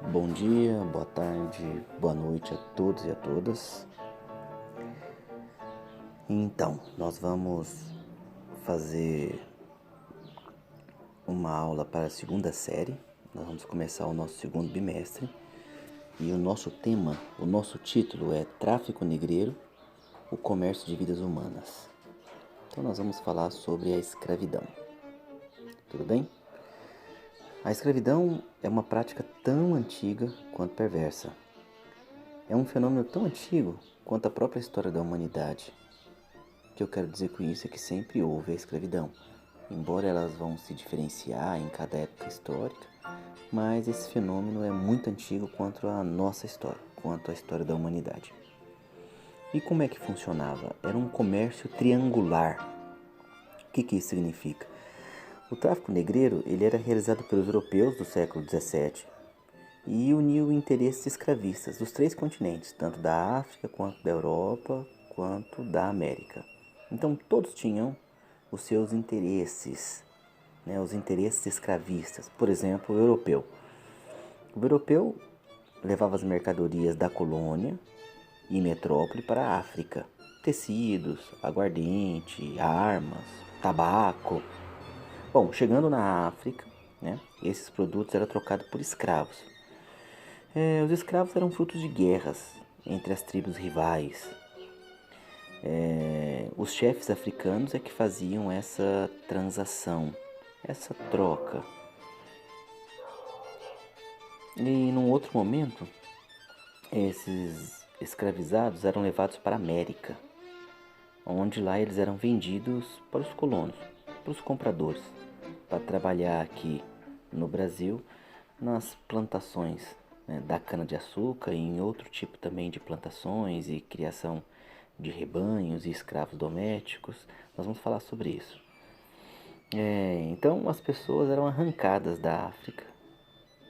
Bom dia, boa tarde, boa noite a todos e a todas. Então, nós vamos fazer uma aula para a segunda série. Nós vamos começar o nosso segundo bimestre. E o nosso tema, o nosso título é Tráfico Negreiro, o comércio de vidas humanas. Então nós vamos falar sobre a escravidão. Tudo bem? A escravidão é uma prática tão antiga quanto perversa. É um fenômeno tão antigo quanto a própria história da humanidade. O que eu quero dizer com isso é que sempre houve a escravidão, embora elas vão se diferenciar em cada época histórica, mas esse fenômeno é muito antigo quanto a nossa história, quanto a história da humanidade. E como é que funcionava? Era um comércio triangular. O que isso significa? O tráfico negreiro ele era realizado pelos europeus do século XVII e uniu interesses escravistas dos três continentes, tanto da África, quanto da Europa, quanto da América. Então todos tinham os seus interesses, né, os interesses escravistas. Por exemplo, o europeu. O europeu levava as mercadorias da colônia e metrópole para a África. Tecidos, aguardente, armas, tabaco. Bom, chegando na África, né, esses produtos eram trocados por escravos. Os escravos eram frutos de guerras entre as tribos rivais. Os chefes africanos é que faziam essa transação, essa troca. E num outro momento, esses escravizados eram levados para a América, onde lá eles eram vendidos para os colonos, para os compradores, para trabalhar aqui no Brasil nas plantações, né, da cana-de-açúcar e em outro tipo também de plantações e criação de rebanhos e escravos domésticos. Nós vamos falar sobre isso. Então as pessoas eram arrancadas da África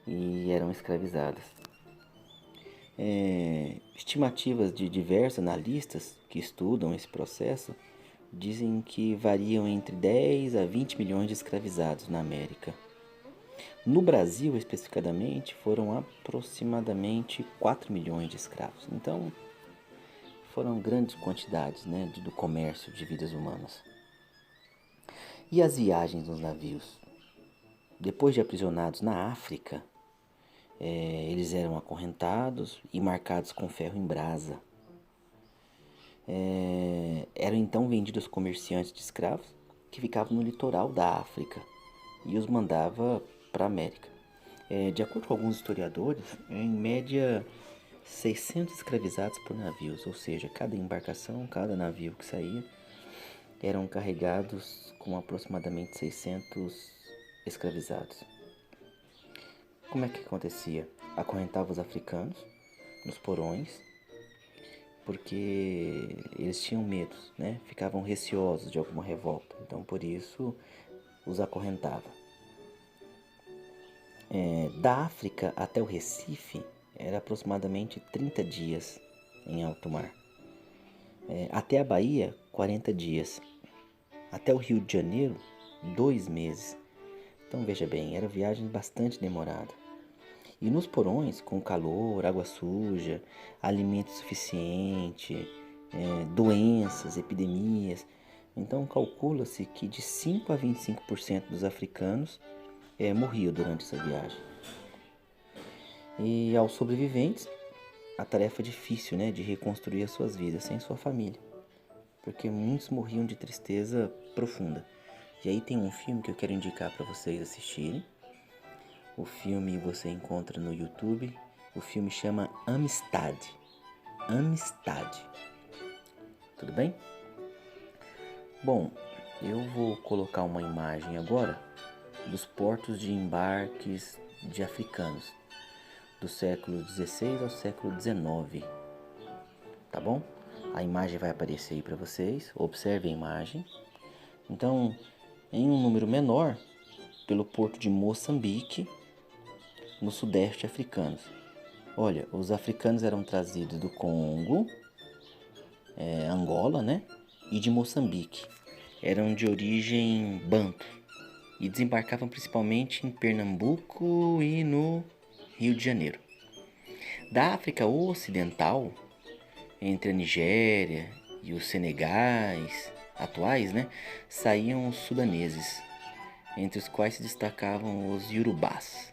e eram escravizadas. Estimativas de diversos analistas que estudam esse processo dizem que variam entre 10 a 20 milhões de escravizados na América. No Brasil, especificadamente, foram aproximadamente 4 milhões de escravos. Então, foram grandes quantidades, né, do comércio de vidas humanas. E as viagens nos navios? Depois de aprisionados na África, eles eram acorrentados e marcados com ferro em brasa. Eram então vendidos aos comerciantes de escravos que ficavam no litoral da África e os mandava para a América. De acordo com alguns historiadores, em média 600 escravizados por navios, ou seja, cada embarcação, cada navio que saía, eram carregados com aproximadamente 600 escravizados. Como é que acontecia? Acorrentava os africanos nos porões, porque eles tinham medo, né? Ficavam receosos de alguma revolta, então por isso os acorrentava. Da África até o Recife era aproximadamente 30 dias em alto mar. Até a Bahia, 40 dias. Até o Rio de Janeiro, 2 meses. Então veja bem, era viagem bastante demorada. E nos porões, com calor, água suja, alimento suficiente, doenças, epidemias. Então calcula-se que de 5 a 25% dos africanos morriam durante essa viagem. E aos sobreviventes, a tarefa difícil, né, de reconstruir as suas vidas sem sua família, porque muitos morriam de tristeza profunda. E aí tem um filme que eu quero indicar para vocês assistirem. O filme você encontra no YouTube. O filme chama Amistad. Amistad. Tudo bem? Bom, eu vou colocar uma imagem agora dos portos de embarques de africanos do século XVI ao século XIX. Tá bom? A imagem vai aparecer aí para vocês. Observe a imagem. Então, em um número menor, pelo porto de Moçambique, no sudeste africano. Olha, os africanos eram trazidos do Congo, Angola, né? E de Moçambique. Eram de origem banto e desembarcavam principalmente em Pernambuco e no Rio de Janeiro. Da África Ocidental, entre a Nigéria e os Senegais atuais, né, saíam os sudaneses, entre os quais se destacavam os Yorubás,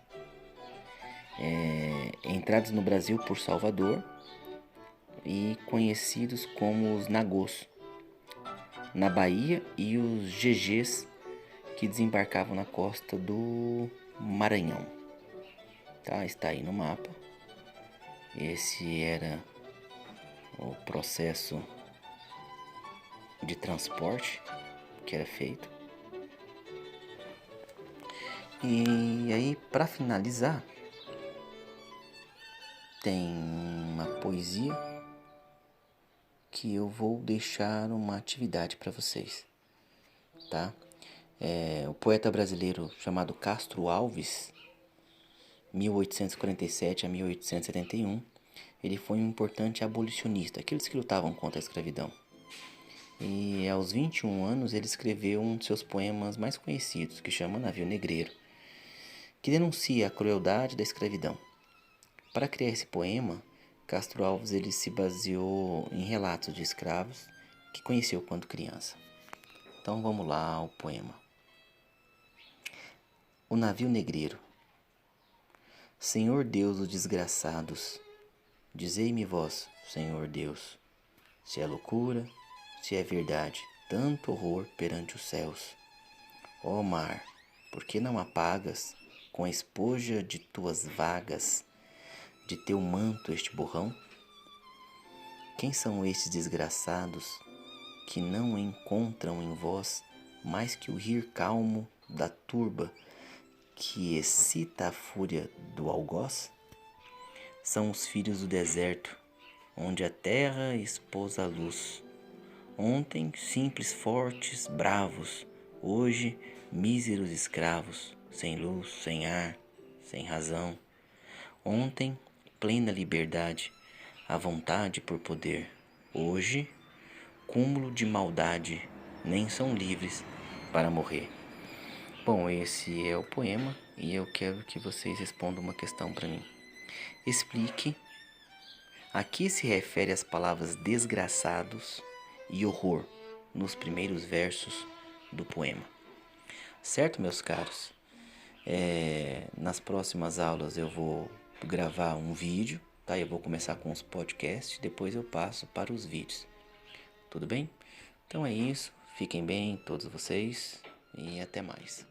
entrados no Brasil por Salvador e conhecidos como os Nagôs, na Bahia, e os Gegês, que desembarcavam na costa do Maranhão. Tá? Está aí no mapa. Esse era o processo de transporte que era feito. E aí, para finalizar, tem uma poesia que eu vou deixar uma atividade para vocês, tá? O poeta brasileiro chamado Castro Alves, 1847 a 1871, ele foi um importante abolicionista, aqueles que lutavam contra a escravidão. E aos 21 anos ele escreveu um de seus poemas mais conhecidos, que chama Navio Negreiro, que denuncia a crueldade da escravidão. Para criar esse poema, Castro Alves ele se baseou em relatos de escravos que conheceu quando criança. Então vamos lá ao poema. O Navio Negreiro. Senhor Deus dos desgraçados, dizei-me vós, Senhor Deus, se é loucura, se é verdade, tanto horror perante os céus. Ó mar, por que não apagas com a espoja de tuas vagas, de teu manto este borrão? Quem são estes desgraçados que não encontram em vós mais que o rir calmo da turba que excita a fúria do algoz? São os filhos do deserto, onde a terra expôs a luz. Ontem simples, fortes, bravos, hoje míseros escravos, sem luz, sem ar, sem razão. Ontem plena liberdade, à vontade por poder. Hoje cúmulo de maldade, nem são livres para morrer. Bom, esse é o poema e eu quero que vocês respondam uma questão para mim. Explique a que se refere as palavras desgraçados e horror nos primeiros versos do poema. Certo, meus caros? Nas próximas aulas eu vou gravar um vídeo, tá? Eu vou começar com os podcasts, depois eu passo para os vídeos. Tudo bem? Então é isso. Fiquem bem, todos vocês, e até mais.